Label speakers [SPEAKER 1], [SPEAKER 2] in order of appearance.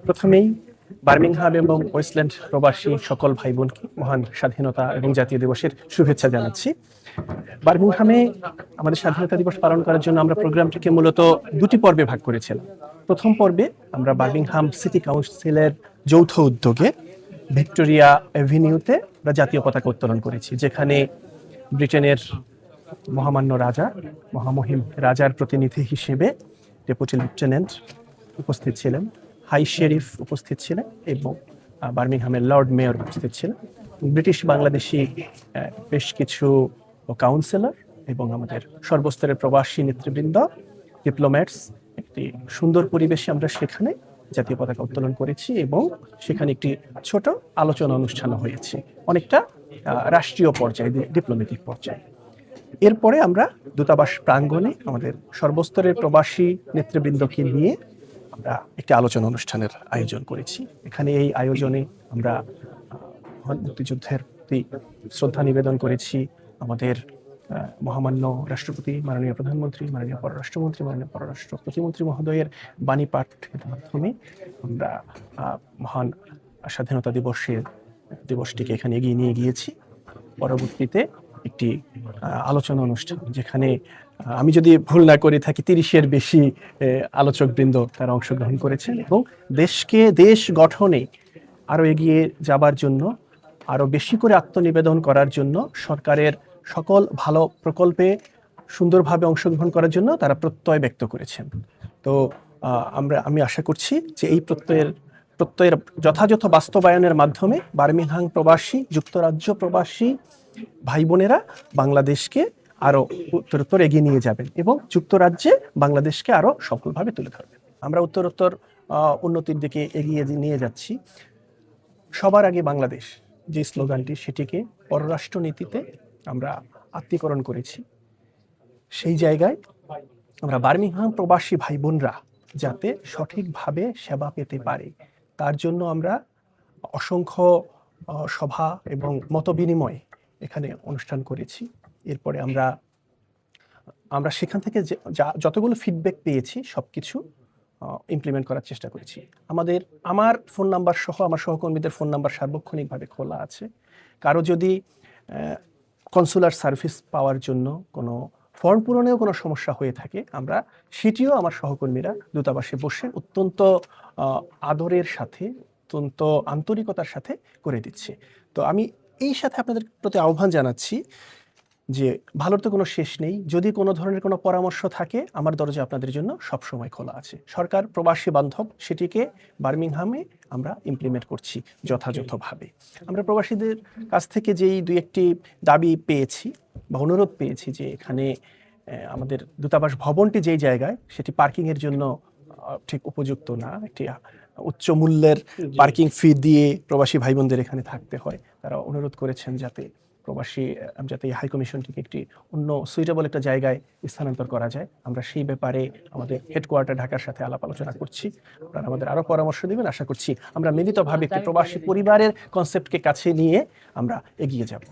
[SPEAKER 1] প্রথমেই বার্মিংহাম এবং ওয়েস্টল্যান্ড প্রবাসী সকল ভাই বোনকে মহান স্বাধীনতা এবং জাতীয় দিবসের শুভেচ্ছা জানাচ্ছি। বার্মিংহামে আমাদের স্বাধীনতা দিবস পালন করার জন্য আমরা প্রোগ্রামটিকে মূলত দুটি পর্বে ভাগ করেছিলাম। প্রথম পর্বে আমরা বার্মিংহাম সিটি কাউন্সিলের যৌথ উদ্যোগে ভিক্টোরিয়া এভিনিউতে আমরা জাতীয় পতাকা উত্তোলন করেছি, যেখানে ব্রিটেনের মহামান্য রাজা, মহামহিম রাজার প্রতিনিধি হিসেবে ডেপুটি লেফটেন্যান্ট উপস্থিত ছিলেন, হাই শেরিফ উপস্থিত ছিলেন এবং বার্মিংহামের লর্ড মেয়র উপস্থিত ছিলেন, ব্রিটিশ বাংলাদেশি বেশ কিছু কাউন্সিলর এবং আমাদের সর্বস্তরের প্রবাসী নেতৃবৃন্দ, ডিপ্লোম্যাটস। একটি সুন্দর পরিবেশে আমরা সেখানে জাতীয় পতাকা উত্তোলন করেছি এবং সেখানে একটি ছোট আলোচনা অনুষ্ঠান হয়েছে, অনেকটা রাষ্ট্রীয় পর্যায়ে, ডিপ্লোম্যাটিক পর্যায়ে। এরপরে আমরা দূতাবাস প্রাঙ্গণে আমাদের সর্বস্তরের প্রবাসী নেতৃবৃন্দকে নিয়ে আমরা একটি আলোচনা অনুষ্ঠানের আয়োজন করেছি। এখানে এই আয়োজনে আমরা মুক্তিযুদ্ধের প্রতি শ্রদ্ধা নিবেদন করেছি। আমাদের মহামান্য রাষ্ট্রপতি, মাননীয় প্রধানমন্ত্রী, মাননীয় পররাষ্ট্রমন্ত্রী, মাননীয় পররাষ্ট্র প্রতিমন্ত্রী মহোদয়ের বাণী পাঠের মাধ্যমে আমরা মহান স্বাধীনতা দিবসটিকে এখানে এগিয়ে নিয়ে গিয়েছি। পরবর্তীতে একটি আলোচনা অনুষ্ঠান, যেখানে আমি যদি ভুল না করে থাকি 30-এর বেশি আলোচকবৃন্দ তারা অংশগ্রহণ করেছেন এবং দেশ গঠনে আরো এগিয়ে যাবার জন্য, আরো বেশি করে আত্মনিবেদন করার জন্য, সরকারের সকল ভালো প্রকল্পে সুন্দরভাবে অংশগ্রহণ করার জন্য তারা প্রত্যয় ব্যক্ত করেছেন। তো আমি আশা করছি যে এই প্রত্যয়ের যথাযথ বাস্তবায়নের মাধ্যমে বার্মিংহাম প্রবাসী, যুক্তরাজ্য প্রবাসী ভাই বোনেরা বাংলাদেশকে আরো উত্তরোত্তর এগিয়ে নিয়ে যাবেন এবং যুক্তরাজ্যে বাংলাদেশকে আরো সফলভাবে তুলে ধরবেন। আমরা উত্তরোত্তর উন্নতির দিকে এগিয়ে নিয়ে যাচ্ছি। সবার আগে বাংলাদেশ যে স্লোগানটি, সেটিকে পররাষ্ট্র নীতিতে আমরা আত্মীকরণ করেছি। সেই জায়গায় আমরা বার্মিংহাম প্রবাসী ভাই বোনরা যাতে সঠিকভাবে সেবা পেতে পারে, তার জন্য আমরা অসংখ্য সভা এবং মতবিনিময় এখানে অনুষ্ঠান করেছি। এরপরে আমরা সেখান থেকে যতগুলো ফিডব্যাক পেয়েছি সবকিছু ইমপ্লিমেন্ট করার চেষ্টা করেছি। আমার ফোন নাম্বার সহ আমার সহকর্মীদের ফোন নাম্বার সার্বক্ষণিকভাবে খোলা আছে। কারো যদি কনসুলার সার্ভিস পাওয়ার জন্য কোনো ফর্ম পূরণেও কোনো সমস্যা হয়ে থাকে, আমরা সেটিও আমার সহকর্মীরা দূতাবাসে বসে অত্যন্ত আদরের সাথে, অত্যন্ত আন্তরিকতার সাথে করে দিচ্ছে। তো আমি এই সাথে আপনাদের প্রতি আহ্বান জানাচ্ছি যে ভালোর তো কোনো শেষ নেই। যদি কোনো ধরনের কোনো পরামর্শ থাকে, আমার দরজা আপনাদের জন্য সবসময় খোলা আছে। সরকার প্রবাসী বান্ধব, সেটিকে বার্মিংহামে আমরা ইমপ্লিমেন্ট করছি যথাযথভাবে। আমরা প্রবাসীদের কাছ থেকে যেই দুই একটি দাবি পেয়েছি বা অনুরোধ পেয়েছি যে এখানে আমাদের দূতাবাস ভবনটি যেই জায়গায়, সেটি পার্কিংয়ের জন্য ঠিক উপযুক্ত না। একটি উচ্চ মূল্যের পার্কিং ফি দিয়ে প্রবাসী ভাই বোনদের এখানে থাকতে হয়। তারা অনুরোধ করেছেন যাতে এই হাই কমিশনটিকে একটি অন্য সুইটেবল একটা জায়গায় স্থানান্তর করা যায়। আমরা সেই ব্যাপারে আমাদের হেডকোয়ার্টার ঢাকার সাথে আলাপ আলোচনা করছি। আপনারা আমাদের আরো পরামর্শ দিবেন। আশা করছি আমরা মিলিতভাবে একটি প্রবাসী পরিবারের কনসেপ্টকে কাছে নিয়ে আমরা এগিয়ে যাব।